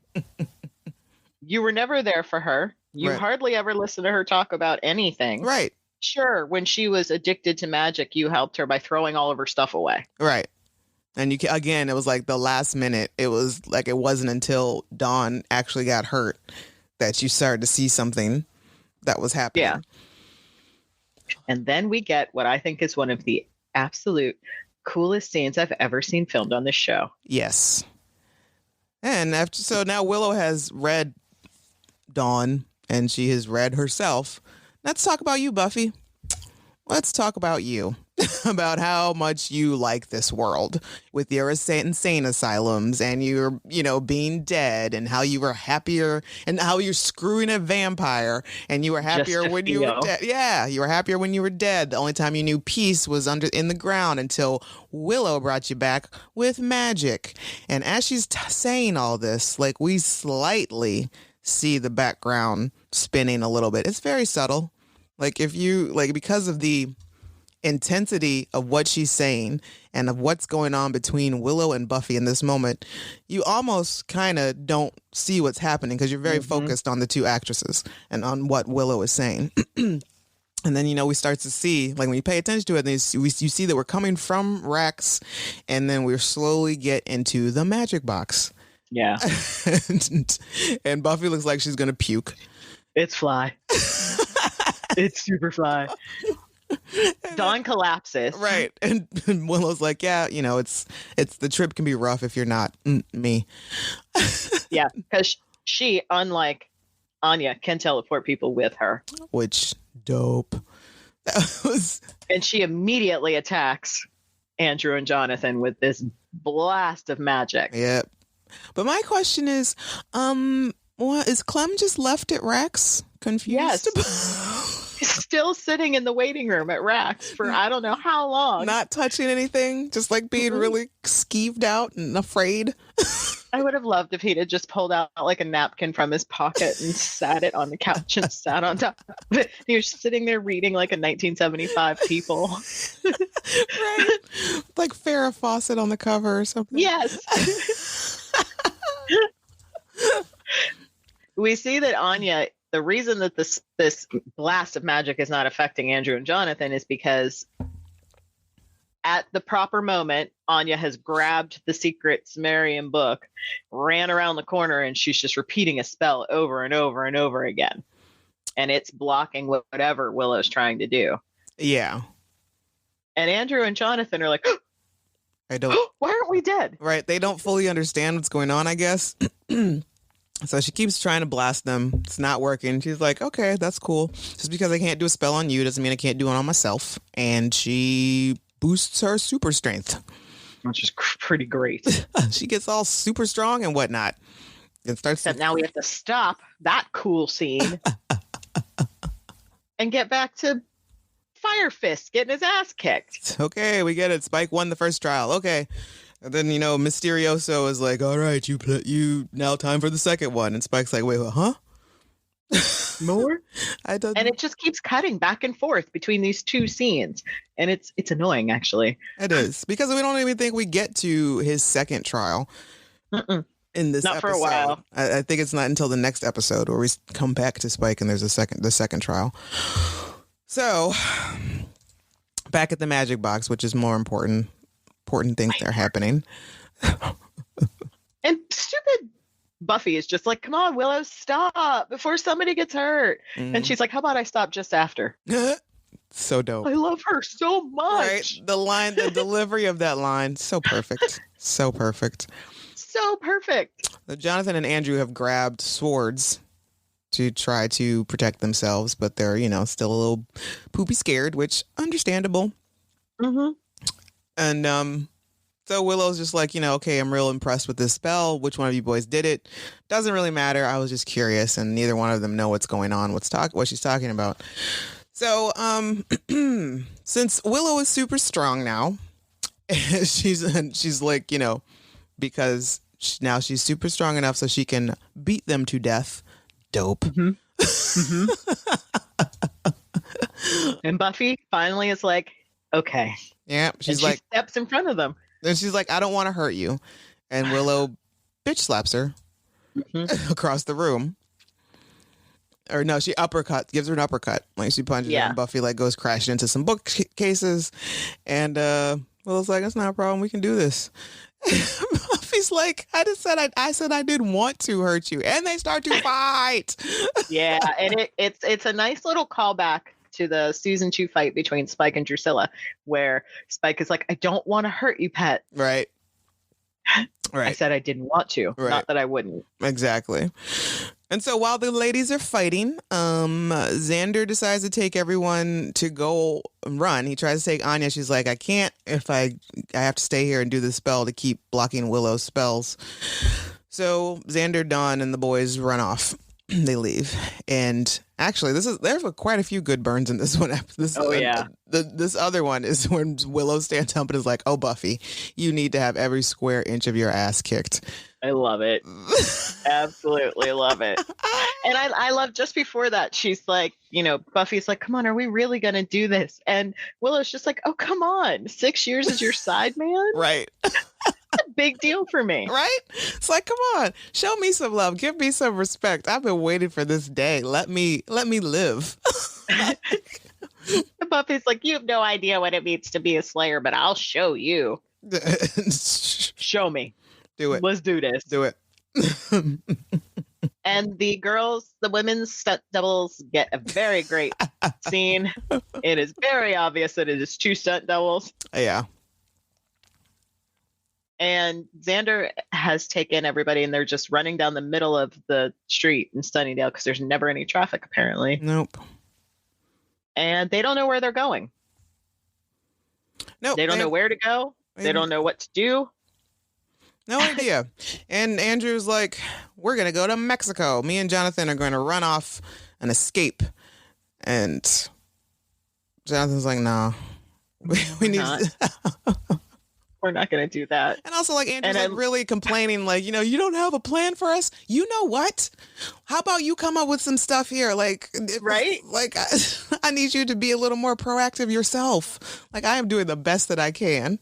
C: You were never there for her. You hardly ever listen to her talk about anything.
B: Right.
C: Sure, when she was addicted to magic, you helped her by throwing all of her stuff away.
B: Right. And it was like the last minute. It was like it wasn't until Dawn actually got hurt that you started to see something that was happening.
C: Yeah. And then we get what I think is one of the absolute coolest scenes I've ever seen filmed on this show.
B: Yes. And so now Willow has read Dawn, and she has read herself. Let's talk about you, Buffy. Let's talk about you. About how much you like this world with your insane asylums and your, being dead, and how you were happier, and how you're screwing a vampire, and you were happier when you were dead. Yeah, you were happier when you were dead. The only time you knew peace was in the ground until Willow brought you back with magic. And as she's saying all this, like, we slightly see the background spinning a little bit. It's very subtle. Like, if you because of the intensity of what she's saying and of what's going on between Willow and Buffy in this moment, you almost kind of don't see what's happening because you're very focused on the two actresses and on what Willow is saying. And then, we start to see, like when you pay attention to it, you see that we're coming from Rex, and then we're slowly get into the magic box.
C: Yeah.
B: and Buffy looks like she's going to puke.
C: It's Fly. It's super Fly. Dawn collapses.
B: Right. And Willow's like, yeah, it's the trip can be rough if you're not me.
C: Yeah, because she, unlike Anya, can teleport people with her.
B: Which, dope.
C: And she immediately attacks Andrew and Jonathan with this blast of magic.
B: Yep. But my question is, is Clem just left at Rex? Confused?
C: Yes. He's still sitting in the waiting room at Rex for I don't know how long.
B: Not touching anything, just like being really skeeved out and afraid.
C: I would have loved if he'd have just pulled out like a napkin from his pocket and sat it on the couch and sat on top of it. He was sitting there reading like a 1975 People.
B: Right. Like Farrah Fawcett on the cover or something.
C: Yes. We see that Anya, the reason that this blast of magic is not affecting Andrew and Jonathan is because at the proper moment, Anya has grabbed the secret Sumerian book, ran around the corner, and she's just repeating a spell over and over and over again. And it's blocking whatever Willow's trying to do.
B: Yeah.
C: And Andrew and Jonathan are like,
B: I don't.
C: Why aren't we dead?
B: Right. They don't fully understand what's going on, I guess. So she keeps trying to blast them. It's not working. She's like, okay, that's cool. Just because I can't do a spell on you doesn't mean I can't do it on myself. And she boosts her super strength.
C: Which is pretty great.
B: She gets all super strong and whatnot. And starts.
C: Except now we have to stop that cool scene and get back to Fire Fist getting his ass kicked.
B: Okay, we get it. Spike won the first trial. Okay. And then, Mysterioso is like, all right, you now time for the second one. And Spike's like, wait, huh?
C: More?
B: And
C: it just keeps cutting back and forth between these two scenes. And it's annoying, actually.
B: It is. Because we don't even think we get to his second trial in this
C: not
B: episode.
C: For a while.
B: I think it's not until the next episode where we come back to Spike and there's the second trial. So, back at the magic box, which is more important things that are happening.
C: And stupid Buffy is just like, come on, Willow, stop before somebody gets hurt. And she's like, how about I stop just after?
B: So dope.
C: I love her so much.
B: Right? The delivery of that line, so perfect. So perfect.
C: So perfect.
B: So Jonathan and Andrew have grabbed swords to try to protect themselves, but they're, still a little poopy scared, which understandable.
C: Mm-hmm.
B: And so Willow's just like, okay, I'm real impressed with this spell. Which one of you boys did it? Doesn't really matter. I was just curious, and neither one of them know what's going on, what she's talking about. So, since Willow is super strong now, she's like, because now she's super strong enough so she can beat them to death. Dope.
C: Mm-hmm. Mm-hmm. And Buffy finally is like, okay.
B: Yeah,
C: she steps in front of them.
B: And she's like, I don't want to hurt you. And Willow bitch slaps her across the room. Or no, she gives her an uppercut. Like she punches her and Buffy goes crashing into some bookcases. And Willow's like, that's not a problem. We can do this. Buffy's like, I said I didn't want to hurt you. And they start to fight.
C: Yeah, and it's a nice little callback to the season 2 fight between Spike and Drusilla, where Spike is like, I don't want to hurt you, pet.
B: Right.
C: I said I didn't want to, not that I wouldn't.
B: Exactly. And so while the ladies are fighting, Xander decides to take everyone to go run. He tries to take Anya. She's like, I can't if I have to stay here and do this spell to keep blocking Willow's spells. So Xander, Dawn, and the boys run off. They leave. And actually, there's quite a few good burns in this one. This other one is when Willow stands up and is like, oh, Buffy, you need to have every square inch of your ass kicked.
C: I love it. Absolutely love it. And I love just before that, she's like, Buffy's like, come on, are we really going to do this? And Willow's just like, oh, come on. 6 years is your side man?
B: Right.
C: That's a big deal for me.
B: Right? It's like, come on, show me some love. Give me some respect. I've been waiting for this day. Let me live.
C: And Buffy's like, you have no idea what it means to be a Slayer, but I'll show you. Show me.
B: Do it.
C: Let's do this.
B: Do it.
C: And the women's stunt doubles get a very great scene. It is very obvious that it is 2 stunt doubles.
B: Yeah.
C: And Xander has taken everybody, and they're just running down the middle of the street in Sunnydale because there's never any traffic, apparently.
B: Nope.
C: And they don't know where they're going.
B: Nope.
C: They don't know where to go. They don't know what to do.
B: No idea. And Andrew's like, we're going to go to Mexico. Me and Jonathan are going to run off and escape. And Jonathan's like, no. We need
C: We're not going to do that.
B: And also, like, Andrew's like really complaining, like, you don't have a plan for us. You know what? How about you come up with some stuff here? Like,
C: right?
B: Like, I need you to be a little more proactive yourself. Like, I am doing the best that I can.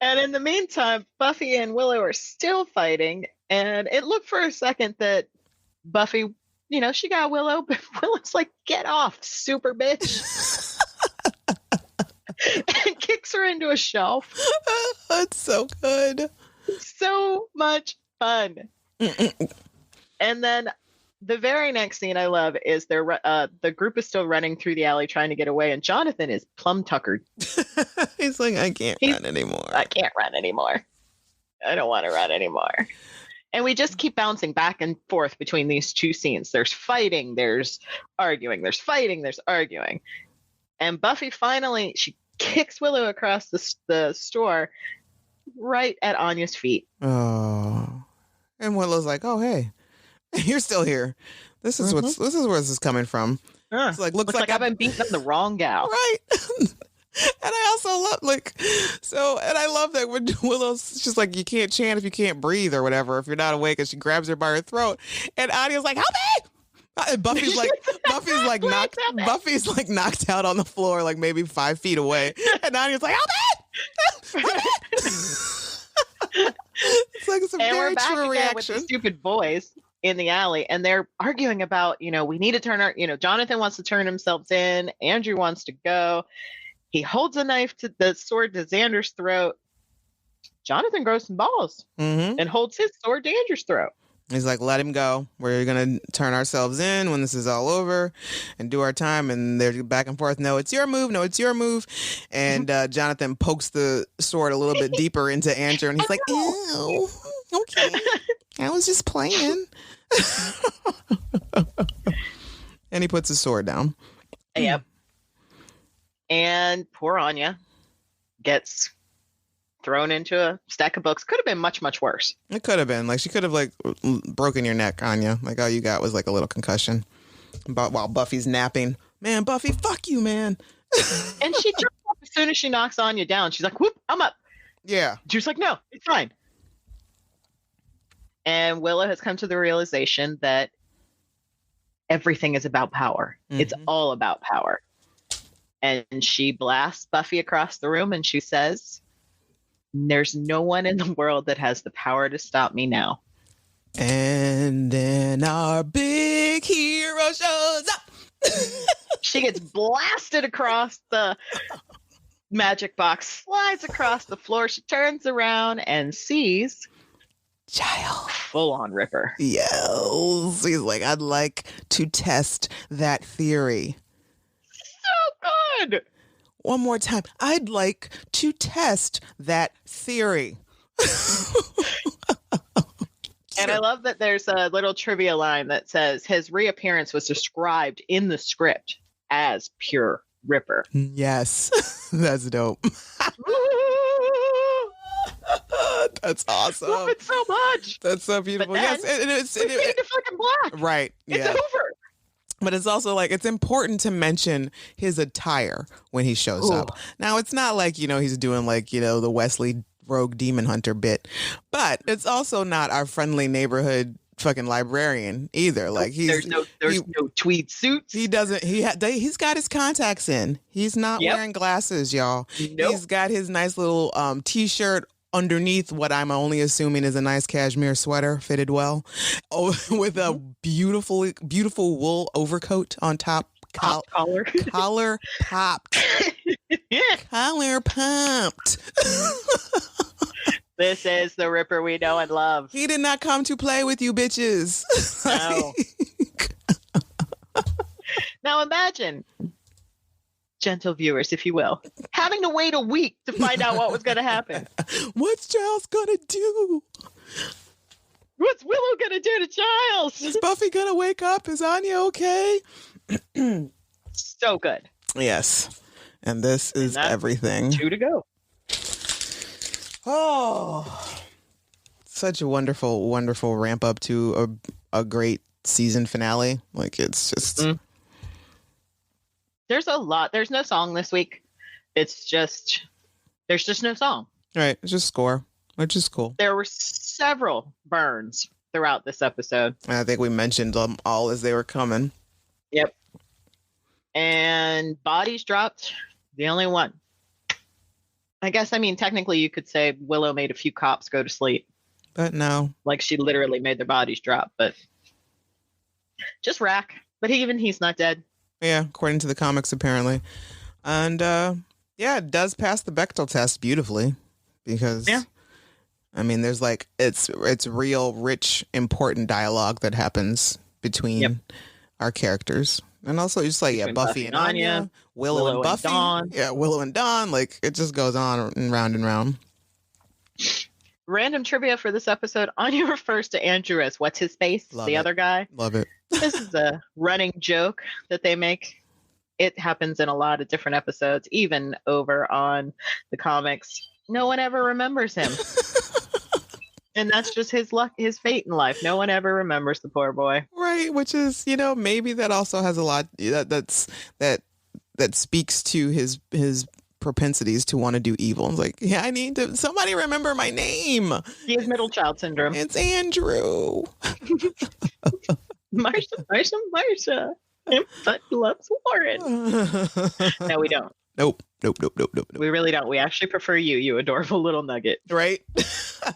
C: And in the meantime, Buffy and Willow are still fighting. And it looked for a second that Buffy, she got Willow, but Willow's like, get off, super bitch. And kicks her into a shelf.
B: That's so good.
C: So much fun. And then the very next scene I love is the group is still running through the alley trying to get away, and Jonathan is plumb tuckered.
B: He's like, I can't run anymore.
C: I can't run anymore. I don't want to run anymore. And we just keep bouncing back and forth between these 2 scenes. There's fighting, there's arguing, there's fighting, there's arguing. And Buffy finally, she kicks Willow across the store right at Anya's feet.
B: Oh. And Willow's like, oh, hey, you're still here. This is where this is coming from. It's like, looks like
C: I've been beating up the wrong gal.
B: Right. And I also love, and I love that when Willow's just like, you can't chant if you can't breathe or whatever, if you're not awake, and she grabs her by her throat. And Anya's like, help me! And Buffy's knocked out on the floor, like maybe 5 feet away. And Anya's like, help me! Help me! It's like it's a very true reaction.
C: With the stupid boys in the alley, and they're arguing about, we need to turn our, Jonathan wants to turn himself in. Andrew wants to go. He holds a knife to the sword to Xander's throat. Jonathan grows some balls and holds his sword to Andrew's throat.
B: He's like, let him go. We're going to turn ourselves in when this is all over and do our time. And they're back and forth. No, it's your move. No, it's your move. And Jonathan pokes the sword a little bit deeper into Andrew. And he's like, ew, okay. I was just playing. And he puts his sword down.
C: Yep. And poor Anya gets thrown into a stack of books. Could have been much, much worse.
B: It could have been. Like, she could have, broken your neck, Anya. Like, all you got was, a little concussion. While Buffy's napping. Man, Buffy, fuck you, man.
C: And she jumps up as soon as she knocks Anya down. She's like, whoop, I'm up.
B: Yeah.
C: She's like, no, it's fine. And Willow has come to the realization that everything is about power. It's all about power. And she blasts Buffy across the room and she says, there's no one in the world that has the power to stop me now.
B: And then our big hero shows up.
C: She gets blasted across the magic box, slides across the floor. She turns around and sees
B: Child.
C: Full on Ripper.
B: Yes. He's like, I'd like to test that theory.
C: So good.
B: One more time. I'd like to test that theory.
C: And I love that there's a little trivia line that says his reappearance was described in the script as pure Ripper.
B: Yes. That's dope. That's awesome.
C: Love it so much.
B: That's so beautiful.
C: Yes,
B: it's
C: into fucking black.
B: Right.
C: It's over.
B: But it's also it's important to mention his attire when he shows up. Now, it's not like, he's doing the Wesley Rogue Demon Hunter bit, but it's also not our friendly neighborhood fucking librarian either. There's no
C: tweed suits.
B: He doesn't, he's got his contacts in. He's not wearing glasses, y'all.
C: Nope.
B: He's got his nice little t-shirt underneath what I'm only assuming is a nice cashmere sweater, fitted well, with a beautiful wool overcoat on top,
C: collar.
B: Collar popped. Collar popped.
C: This is the Ripper we know and love.
B: He did not come to play with you bitches.
C: No. Now imagine, gentle viewers, if you will, having to wait a week to find out what was going to happen.
B: What's Giles gonna do?
C: What's Willow going to do to Giles?
B: Is Buffy gonna wake up? Is Anya okay?
C: So good.
B: Yes. And this is everything.
C: 2 to go.
B: Oh, such a wonderful, wonderful ramp up to a great season finale. Like, it's just...
C: There's a lot. There's no song this week. It's just... There's just no song.
B: Right. It's just score, which is cool.
C: There were several burns throughout this episode.
B: And I think we mentioned them all as they were coming.
C: Yep. And bodies dropped. The only one. I guess, I mean, technically you could say Willow made a few cops go to sleep.
B: But no.
C: Like, she literally made their bodies drop, but just Rack. But he's not dead.
B: Yeah, according to the comics, apparently. And, yeah, it does pass the Bechdel test beautifully. Because, I mean, there's like, it's real, rich, important dialogue that happens between our characters. And also just like, Buffy and Anya, Willow and Buffy.
C: Dawn.
B: Yeah, Willow and Dawn. Like, it just goes on and round and round.
C: Random trivia for this episode. Anya refers to Andrew as what's his face? Other guy.
B: Love it.
C: This is a running joke that they make. It happens in a lot of different episodes, even over on the comics. No one ever remembers him. And that's just his luck, his fate in life. No one ever remembers the poor boy.
B: Right, which is, maybe that also has a lot that speaks to his propensities to want to do evil. It's like, I need somebody remember my name.
C: He has middle child syndrome.
B: It's Andrew.
C: Marsha. But loves Warren. No, we don't.
B: Nope.
C: We really don't. We actually prefer you adorable little nugget.
B: Right?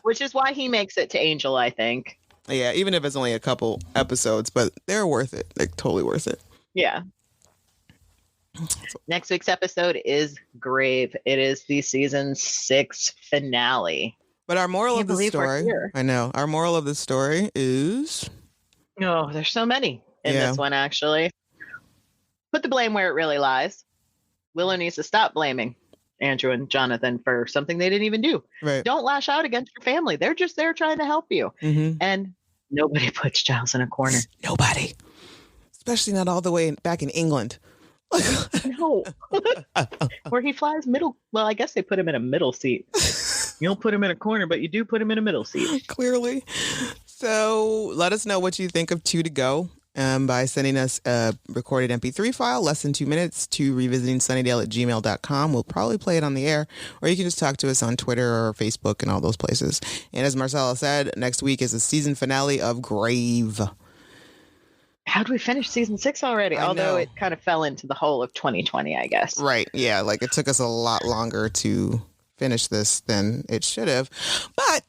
C: Which is why he makes it to Angel, I think.
B: Yeah, even if it's only a couple episodes, but they're worth it. They're totally worth it.
C: Yeah. Next week's episode is Grave. It is the season 6 finale.
B: But our moral of the story, I know, our moral of the story is...
C: Oh, there's so many in this one, actually. Put the blame where it really lies. Willow needs to stop blaming Andrew and Jonathan for something they didn't even do.
B: Right.
C: Don't lash out against your family. They're just there trying to help you.
B: Mm-hmm.
C: And nobody puts Giles in a corner.
B: Nobody. Especially not all the way back in England.
C: No. Where he flies middle. Well, I guess they put him in a middle seat. You don't put him in a corner, but you do put him in a middle seat.
B: Clearly. So let us know what you think of 2 to Go. By sending us a recorded MP3 file, less than 2 minutes, to revisitingsunnydale@gmail.com. We'll probably play it on the air, or you can just talk to us on Twitter or Facebook and all those places. And as Marcella said, next week is the season finale of Grave.
C: How'd we finish season 6 already? Although it kind of fell into the whole of 2020, I guess.
B: Right. Yeah. Like, it took us a lot longer to finish this than it should have, but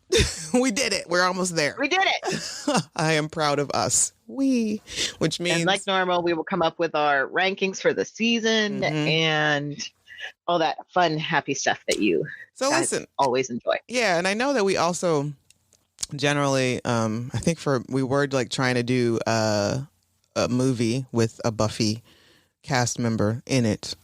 B: we did it. We're almost there.
C: We did it.
B: I am proud of us. Which means,
C: and like normal, we will come up with our rankings for the season and all that fun, happy stuff that you always enjoy.
B: Yeah, and I know that we also generally, I think we were like trying to do a movie with a Buffy cast member in it.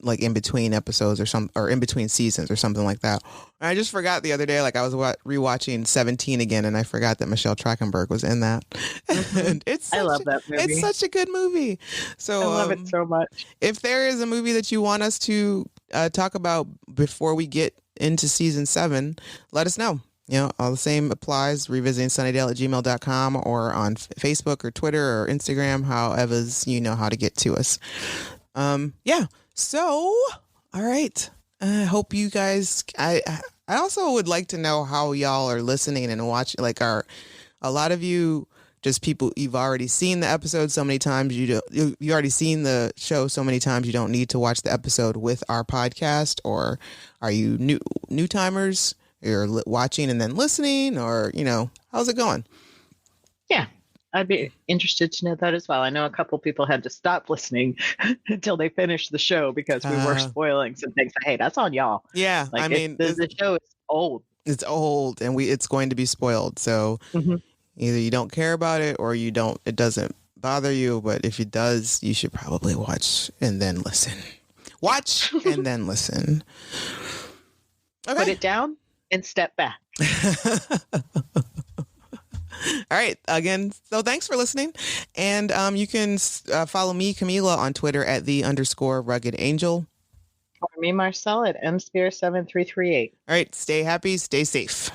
B: Like in between episodes or in between seasons or something like that. And I just forgot the other day, like I was rewatching 17 again, and I forgot that Michelle Trachtenberg was in that. And
C: I love that movie.
B: It's such a good movie. So
C: I love it so much.
B: If there is a movie that you want us to talk about before we get into season 7, let us know. All the same applies. Revisitingsunnydale@gmail.com or on Facebook or Twitter or Instagram, however you know how to get to us. Yeah. So, all right. I hope you guys, I also would like to know how y'all are listening and watching. Like, a lot of you just people, you've already seen the episode so many times. You already seen the show so many times. You don't need to watch the episode with our podcast. Or are you new timers? You're watching and then listening, or, how's it going?
C: Yeah. I'd be interested to know that as well. I know a couple people had to stop listening until they finished the show because we were spoiling some things. Hey, that's on y'all.
B: Yeah,
C: like,
B: I mean,
C: the show is old.
B: It's old, and it's going to be spoiled. So either you don't care about it or you don't. It doesn't bother you. But if it does, you should probably watch and then listen. Watch and then listen. Okay.
C: Put it down and step back.
B: All right. Again, so thanks for listening. And you can follow me, Camila, on Twitter at @the_rugged angel.
C: Or me, Marcel, at mspear7338.
B: All right. Stay happy. Stay safe.